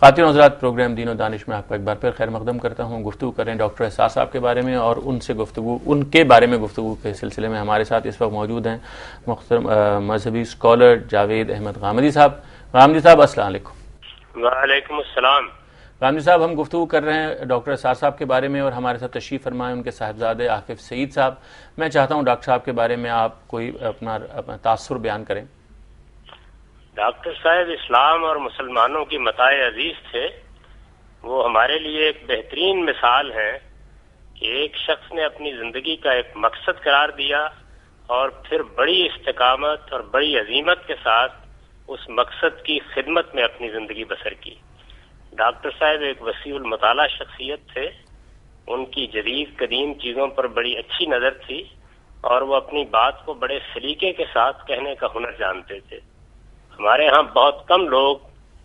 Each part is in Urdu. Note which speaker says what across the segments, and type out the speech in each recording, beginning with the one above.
Speaker 1: خواتین حضرات، پروگرام دین و دانش میں آپ کا ایک بار پھر خیر مقدم کرتا ہوں. گفتگو کریں ڈاکٹر اسرار صاحب کے بارے میں، اور ان کے بارے میں گفتگو کے سلسلے میں ہمارے ساتھ اس وقت موجود ہیں محترم مذہبی اسکالر جاوید احمد غامدی صاحب. غامدی صاحب السلام علیکم.
Speaker 2: وعلیکم السلام.
Speaker 1: غامدی صاحب، ہم گفتگو کر رہے ہیں ڈاکٹر اسرار صاحب کے بارے میں، اور ہمارے ساتھ تشریف فرمائے ان کے صاحبزادے عاقب سعید صاحب. میں چاہتا ہوں ڈاکٹر صاحب کے بارے میں آپ کوئی اپنا تاثر بیان کریں.
Speaker 2: ڈاکٹر صاحب اسلام اور مسلمانوں کی متاع عزیز تھے. وہ ہمارے لیے ایک بہترین مثال ہے کہ ایک شخص نے اپنی زندگی کا ایک مقصد قرار دیا اور پھر بڑی استقامت اور بڑی عزیمت کے ساتھ اس مقصد کی خدمت میں اپنی زندگی بسر کی. ڈاکٹر صاحب ایک وسیع المطالعہ شخصیت تھے. ان کی جدید قدیم چیزوں پر بڑی اچھی نظر تھی، اور وہ اپنی بات کو بڑے سلیقے کے ساتھ کہنے کا ہنر جانتے تھے. ہمارے ہاں بہت کم لوگ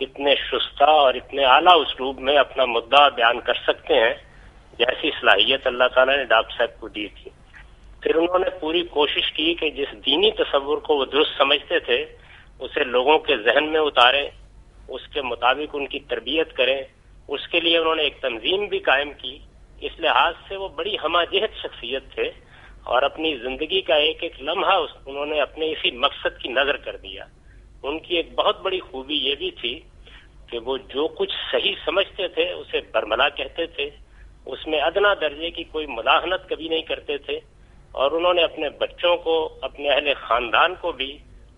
Speaker 2: اتنے شستہ اور اتنے اعلیٰ اسلوب میں اپنا مدعا بیان کر سکتے ہیں جیسی صلاحیت اللہ تعالیٰ نے ڈاکٹر صاحب کو دی تھی. پھر انہوں نے پوری کوشش کی کہ جس دینی تصور کو وہ درست سمجھتے تھے اسے لوگوں کے ذہن میں اتاریں، اس کے مطابق ان کی تربیت کریں. اس کے لیے انہوں نے ایک تنظیم بھی قائم کی. اس لحاظ سے وہ بڑی ہمہ جہت شخصیت تھے، اور اپنی زندگی کا ایک ایک لمحہ انہوں نے اپنے اسی مقصد کی نظر کر دیا. ان کی ایک بہت بڑی خوبی یہ بھی تھی کہ وہ جو کچھ صحیح سمجھتے تھے اسے برملا کہتے تھے. اس میں ادنا درجے کی کوئی مداحنت کبھی نہیں کرتے تھے، اور انہوں نے اپنے بچوں کو، اپنے اہل خاندان کو بھی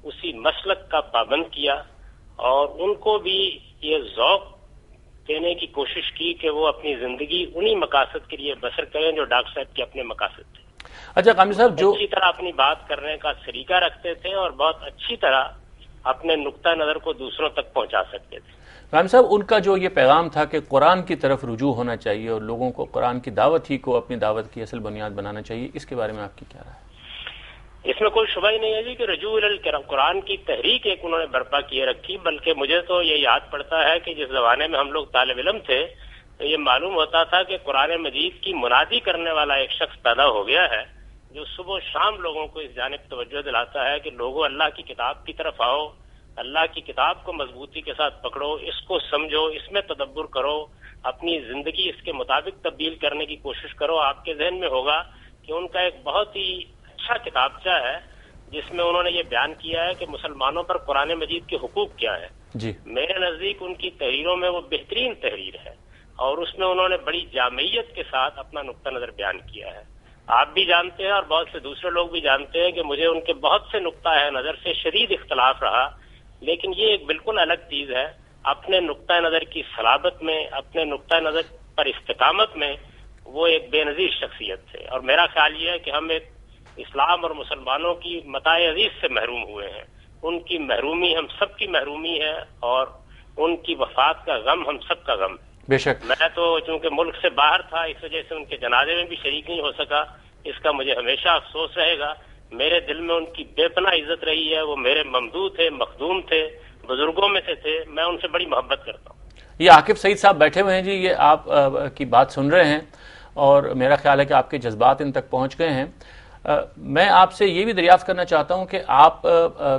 Speaker 2: اسی مسلک کا پابند کیا، اور ان کو بھی یہ ذوق دینے کی کوشش کی کہ وہ اپنی زندگی انہی مقاصد کے لیے بسر کریں جو ڈاکٹر صاحب کے اپنے مقاصد تھے.
Speaker 1: اچھا غامدی صاحب، جو
Speaker 2: اچھی طرح اپنی بات کرنے کا سلیقہ رکھتے تھے اور بہت اچھی طرح اپنے نقطہ نظر کو دوسروں تک پہنچا سکتے تھے.
Speaker 1: غامدی صاحب، ان کا جو یہ پیغام تھا کہ قرآن کی طرف رجوع ہونا چاہیے اور لوگوں کو قرآن کی دعوت ہی کو اپنی دعوت کی اصل بنیاد بنانا چاہیے، اس کے بارے میں آپ کی کیا رائے ہے؟
Speaker 2: اس میں کوئی شبہ ہی نہیں ہے جی کہ رجوع قرآن کی تحریک ایک انہوں نے برپا کیے رکھی. بلکہ مجھے تو یہ یاد پڑتا ہے کہ جس زمانے میں ہم لوگ طالب علم تھے تو یہ معلوم ہوتا تھا کہ قرآن مجید کی منادی کرنے والا ایک شخص پیدا ہو گیا ہے جو صبح و شام لوگوں کو اس جانب توجہ دلاتا ہے کہ لوگوں اللہ کی کتاب کی طرف آؤ، اللہ کی کتاب کو مضبوطی کے ساتھ پکڑو، اس کو سمجھو، اس میں تدبر کرو، اپنی زندگی اس کے مطابق تبدیل کرنے کی کوشش کرو. آپ کے ذہن میں ہوگا کہ ان کا ایک بہت ہی اچھا کتابچہ ہے جس میں انہوں نے یہ بیان کیا ہے کہ مسلمانوں پر قرآن مجید کے حقوق کیا ہے.
Speaker 1: جی،
Speaker 2: میرے نزدیک ان کی تحریروں میں وہ بہترین تحریر ہے، اور اس میں انہوں نے بڑی جامعیت کے ساتھ اپنا نقطہ نظر بیان کیا ہے. آپ بھی جانتے ہیں اور بہت سے دوسرے لوگ بھی جانتے ہیں کہ مجھے ان کے بہت سے نقطہ نظر سے شدید اختلاف رہا، لیکن یہ ایک بالکل الگ چیز ہے. اپنے نقطہ نظر کی صلابت میں، اپنے نقطہ نظر پر استقامت میں وہ ایک بے نظیر شخصیت تھے. اور میرا خیال یہ ہے کہ ہم ایک اسلام اور مسلمانوں کی متاع عزیز سے محروم ہوئے ہیں. ان کی محرومی ہم سب کی محرومی ہے، اور ان کی وفات کا غم ہم سب کا غم ہے.
Speaker 1: بے شک.
Speaker 2: میں تو چونکہ ملک سے باہر تھا، اس وجہ سے ان کے جنازے میں بھی شریک نہیں ہو سکا. اس کا مجھے ہمیشہ افسوس رہے گا. میرے دل میں ان کی بے پناہ عزت رہی ہے. وہ میرے ممدوح تھے، مخدوم تھے، بزرگوں میں سے تھے. میں ان سے بڑی محبت کرتا ہوں.
Speaker 1: یہ عاقب سعید صاحب بیٹھے ہوئے ہیں جی، یہ آپ کی بات سن رہے ہیں، اور میرا خیال ہے کہ آپ کے جذبات ان تک پہنچ گئے ہیں. میں آپ سے یہ بھی دریافت کرنا چاہتا ہوں کہ آپ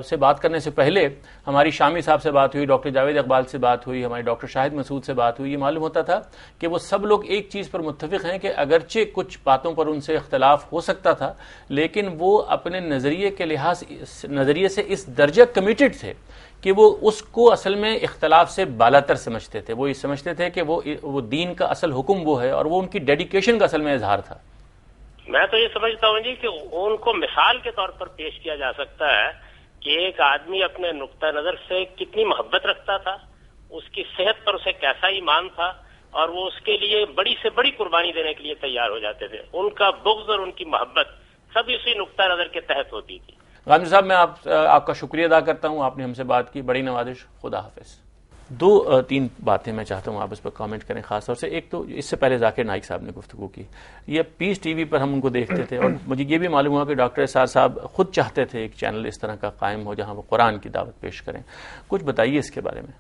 Speaker 1: سے بات کرنے سے پہلے ہماری شامی صاحب سے بات ہوئی، ڈاکٹر جاوید اقبال سے بات ہوئی، ہمارے ڈاکٹر شاہد مسعود سے بات ہوئی. یہ معلوم ہوتا تھا کہ وہ سب لوگ ایک چیز پر متفق ہیں کہ اگرچہ کچھ باتوں پر ان سے اختلاف ہو سکتا تھا، لیکن وہ اپنے نظریے سے اس درجہ کمیٹڈ تھے کہ وہ اس کو اصل میں اختلاف سے بالاتر سمجھتے تھے. وہ یہ سمجھتے تھے کہ وہ دین کا اصل حکم وہ ہے، اور وہ ان کی ڈیڈیکیشن کا اصل میں اظہار تھا.
Speaker 2: میں تو یہ سمجھتا ہوں جی کہ ان کو مثال کے طور پر پیش کیا جا سکتا ہے کہ ایک آدمی اپنے نقطہ نظر سے کتنی محبت رکھتا تھا، اس کی صحت پر اسے کیسا ایمان تھا، اور وہ اس کے لیے بڑی سے بڑی قربانی دینے کے لیے تیار ہو جاتے تھے. ان کا بغض اور ان کی محبت سب اسی نقطہ نظر کے تحت ہوتی تھی.
Speaker 1: غامدی صاحب، میں آپ کا شکریہ ادا کرتا ہوں، آپ نے ہم سے بات کی، بڑی نوازش. خدا حافظ. دو تین باتیں میں چاہتا ہوں آپ اس پر کامنٹ کریں خاص طور سے. ایک تو اس سے پہلے ذاکر نائک صاحب نے گفتگو کی، یہ پیس ٹی وی پر ہم ان کو دیکھتے تھے، اور مجھے یہ بھی معلوم ہوا کہ ڈاکٹر اسرار صاحب خود چاہتے تھے ایک چینل اس طرح کا قائم ہو جہاں وہ قرآن کی دعوت پیش کریں. کچھ بتائیے اس کے بارے میں.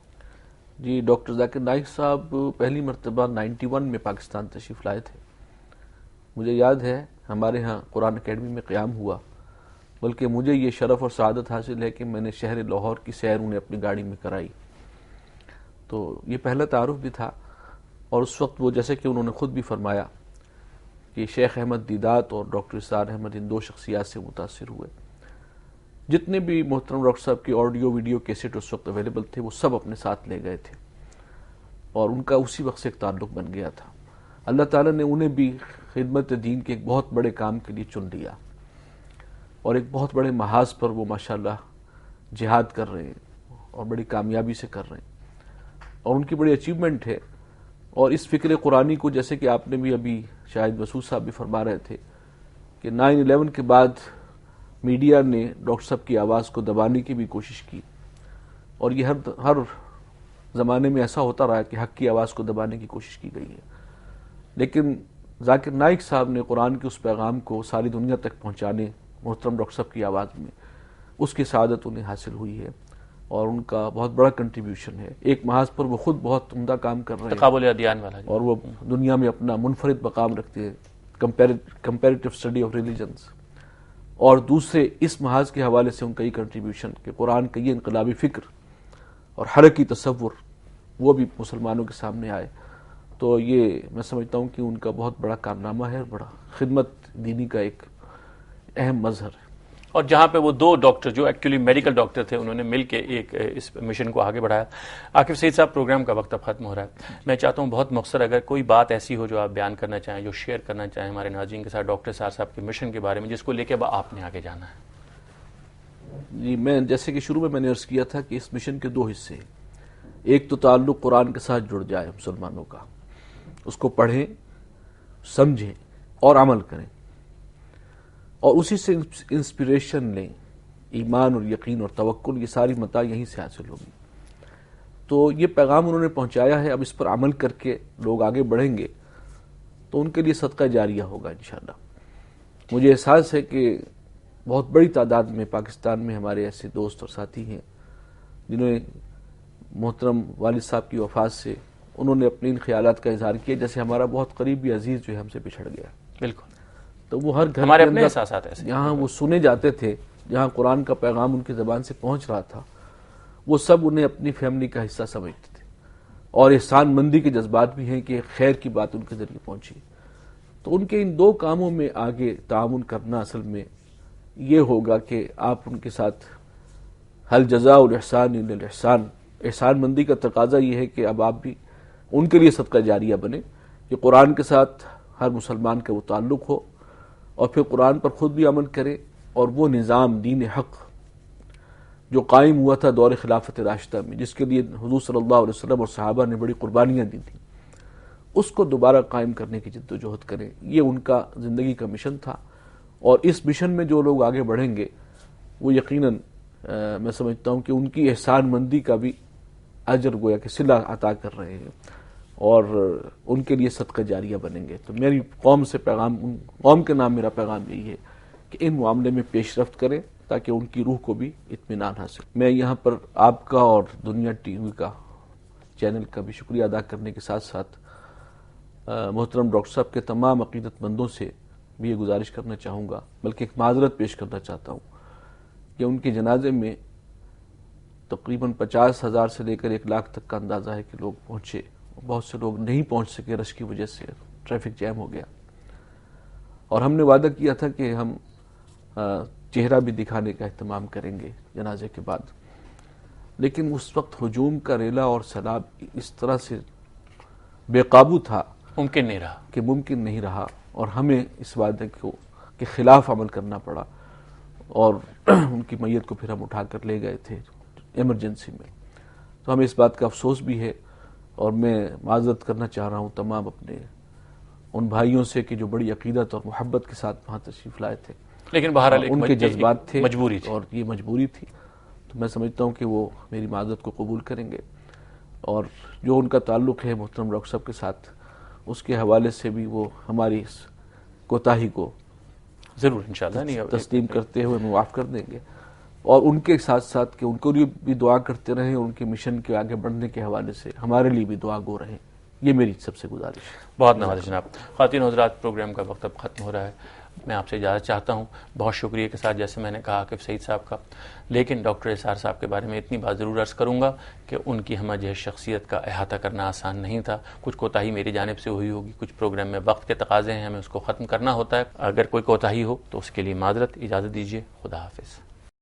Speaker 3: جی، ڈاکٹر ذاکر نائک صاحب پہلی مرتبہ 91 میں پاکستان تشریف لائے تھے. مجھے یاد ہے ہمارے ہاں قرآن اکیڈمی میں قیام ہوا، بلکہ مجھے یہ شرف اور سعادت حاصل ہے کہ میں نے شہر لاہور کی سیر انہیں اپنی گاڑی میں کرائی. تو تو یہ پہلا تعارف بھی تھا، اور اس وقت وہ جیسے کہ انہوں نے خود بھی فرمایا کہ شیخ احمد دیدات اور ڈاکٹر اسرار احمد ان دو شخصیات سے متاثر ہوئے. جتنے بھی محترم ڈاکٹر صاحب کی آڈیو ویڈیو کیسٹ اس وقت اویلیبل تھے وہ سب اپنے ساتھ لے گئے تھے، اور ان کا اسی وقت سے ایک تعلق بن گیا تھا. اللہ تعالیٰ نے انہیں بھی خدمت دین کے ایک بہت بڑے کام کے لیے چن لیا، اور ایک بہت بڑے محاذ پر وہ ماشاءاللہ جہاد کر رہے ہیں اور بڑی کامیابی سے کر رہے ہیں، اور ان کی بڑی اچیومنٹ ہے. اور اس فکر قرآنی کو جیسے کہ آپ نے بھی ابھی شاہد مسعود صاحب بھی فرما رہے تھے کہ 9/11 کے بعد میڈیا نے ڈاکٹر صاحب کی آواز کو دبانے کی بھی کوشش کی، اور یہ ہر زمانے میں ایسا ہوتا رہا کہ حق کی آواز کو دبانے کی کوشش کی گئی ہے. لیکن ذاکر نائک صاحب نے قرآن کے اس پیغام کو ساری دنیا تک پہنچانے محترم ڈاکٹر صاحب کی آواز میں اس کی سعادت انہیں حاصل ہوئی ہے، اور ان کا بہت بڑا کنٹریبیوشن ہے. ایک محاذ پر وہ خود بہت عمدہ کام کر رہے ہیں،
Speaker 1: تقابل ادیان والا،
Speaker 3: اور وہ دنیا میں اپنا منفرد مقام رکھتے ہیں، کمپیریٹیو اسٹڈی آف ریلیجنز. اور دوسرے اس محاذ کے حوالے سے ان کا یہ کنٹریبیوشن کہ قرآن کا یہ انقلابی فکر اور حرکی تصور وہ بھی مسلمانوں کے سامنے آئے. تو یہ میں سمجھتا ہوں کہ ان کا بہت بڑا کارنامہ ہے، بڑا خدمت دینی کا ایک اہم مظہر ہے.
Speaker 1: اور جہاں پہ وہ دو ڈاکٹر جو ایکچولی میڈیکل ڈاکٹر تھے انہوں نے مل کے ایک اس مشن کو آگے بڑھایا. عاقب سعید صاحب، پروگرام کا وقت اب ختم ہو رہا ہے. میں چاہتا ہوں بہت مختصر اگر کوئی بات ایسی ہو جو آپ بیان کرنا چاہیں، جو شیئر کرنا چاہیں ہمارے ناظرین کے ساتھ ڈاکٹر صاحب کے مشن کے بارے میں، جس کو لے کے آپ نے آگے جانا ہے.
Speaker 3: جی، میں جیسے کہ شروع میں نے عرض کیا تھا کہ اس مشن کے دو حصے ہیں. ایک تو تعلق قرآن کے ساتھ جڑ جائے مسلمانوں کا، اس کو پڑھیں، سمجھیں اور عمل کریں، اور اسی سے انسپریشن لیں. ایمان اور یقین اور توکل، یہ ساری متاع یہیں سے حاصل ہوگی. تو یہ پیغام انہوں نے پہنچایا ہے، اب اس پر عمل کر کے لوگ آگے بڑھیں گے تو ان کے لیے صدقہ جاریہ ہوگا انشاءاللہ. مجھے احساس ہے کہ بہت بڑی تعداد میں پاکستان میں ہمارے ایسے دوست اور ساتھی ہیں جنہوں نے محترم والد صاحب کی وفات سے انہوں نے اپنے ان خیالات کا اظہار کیا، جیسے ہمارا بہت قریبی عزیز جو ہے ہم سے بچھڑ گیا.
Speaker 1: بالکل.
Speaker 3: تو وہ ہر گھر
Speaker 1: ہمارے
Speaker 3: کے
Speaker 1: اپنے
Speaker 3: اندر
Speaker 1: احساسات ایسے
Speaker 3: جہاں وہ سنے جاتے تھے، جہاں قرآن کا پیغام ان کی زبان سے پہنچ رہا تھا، وہ سب انہیں اپنی فیملی کا حصہ سمجھتے تھے، اور احسان مندی کے جذبات بھی ہیں کہ خیر کی بات ان کے ذریعے پہنچی. تو ان کے ان دو کاموں میں آگے تعاون کرنا اصل میں یہ ہوگا کہ آپ ان کے ساتھ حل جزاء الاحسان الا الاحسان، احسان مندی کا تقاضا یہ ہے کہ اب آپ بھی ان کے لیے صدقہ جاریہ بنے کہ قرآن کے ساتھ ہر مسلمان کا وہ تعلق ہو، اور پھر قرآن پر خود بھی عمل کرے، اور وہ نظام دین حق جو قائم ہوا تھا دور خلافت راشدہ میں، جس کے لیے حضور صلی اللہ علیہ وسلم اور صحابہ نے بڑی قربانیاں دی تھیں، اس کو دوبارہ قائم کرنے کی جد و جہد کریں. یہ ان کا زندگی کا مشن تھا، اور اس مشن میں جو لوگ آگے بڑھیں گے وہ یقیناً میں سمجھتا ہوں کہ ان کی احسان مندی کا بھی اجر گویا کہ صلہ عطا کر رہے ہیں، اور ان کے لیے صدقہ جاریہ بنیں گے. تو میری قوم سے پیغام، قوم کے نام میرا پیغام یہی ہے کہ ان معاملے میں پیش رفت کریں تاکہ ان کی روح کو بھی اطمینان حاصل. میں یہاں پر آپ کا اور دنیا ٹی وی کا چینل کا بھی شکریہ ادا کرنے کے ساتھ ساتھ محترم ڈاکٹر صاحب کے تمام عقیدت مندوں سے بھی یہ گزارش کرنا چاہوں گا، بلکہ ایک معذرت پیش کرنا چاہتا ہوں کہ ان کے جنازے میں تقریباً 50,000 سے لے کر 1 لاکھ تک کا اندازہ ہے کہ لوگ پہنچے. بہت سے لوگ نہیں پہنچ سکے، رش کی وجہ سے ٹریفک جیم ہو گیا، اور ہم نے وعدہ کیا تھا کہ ہم چہرہ بھی دکھانے کا اہتمام کریں گے جنازے کے بعد. لیکن اس وقت ہجوم کا ریلا اور سیلاب اس طرح سے بے قابو تھا
Speaker 1: ممکن نہیں رہا، اور ہمیں اس وعدے کے خلاف عمل کرنا پڑا، اور ان کی میت کو پھر ہم اٹھا کر لے گئے تھے ایمرجنسی میں. تو ہمیں اس بات کا افسوس بھی ہے، اور میں معذرت کرنا چاہ رہا ہوں تمام اپنے ان بھائیوں سے کہ جو بڑی عقیدت اور محبت کے ساتھ وہاں تشریف لائے تھے، لیکن بہرحال
Speaker 3: ان کے جذبات تھے،
Speaker 1: مجبوری تھی،
Speaker 3: اور یہ مجبوری تھی. تو میں سمجھتا ہوں کہ وہ میری معذرت کو قبول کریں گے، اور جو ان کا تعلق ہے محترم ڈاکٹر صاحب کے ساتھ، اس کے حوالے سے بھی وہ ہماری اس کوتاہی کو
Speaker 1: ضرور انشاءاللہ
Speaker 3: تسلیم کرتے ہوئے معاف کر دیں گے. اور ان کے ساتھ کہ ان کو لیے بھی دعا کرتے رہیں، اور ان کے مشن کے آگے بڑھنے کے حوالے سے ہمارے لیے بھی دعا گو رہیں یہ میری سب سے گزارش ہے.
Speaker 1: بہت نوازش جناب. خواتین و حضرات، پروگرام کا وقت اب ختم ہو رہا ہے. میں آپ سے اجازت چاہتا ہوں بہت شکریہ کے ساتھ، جیسے میں نے کہا عاقب سعید صاحب کا. لیکن ڈاکٹر اسرار صاحب کے بارے میں اتنی بات ضرور عرض کروں گا کہ ان کی ہمہ جہت شخصیت کا احاطہ کرنا آسان نہیں تھا. کچھ کوتاہی میری جانب سے ہوئی ہوگی، کچھ پروگرام میں وقت کے تقاضے ہیں، ہمیں اس کو ختم کرنا ہوتا ہے. اگر کوئی کوتاہی ہو تو اس کے لیے معذرت. اجازت دیجیے. خدا حافظ.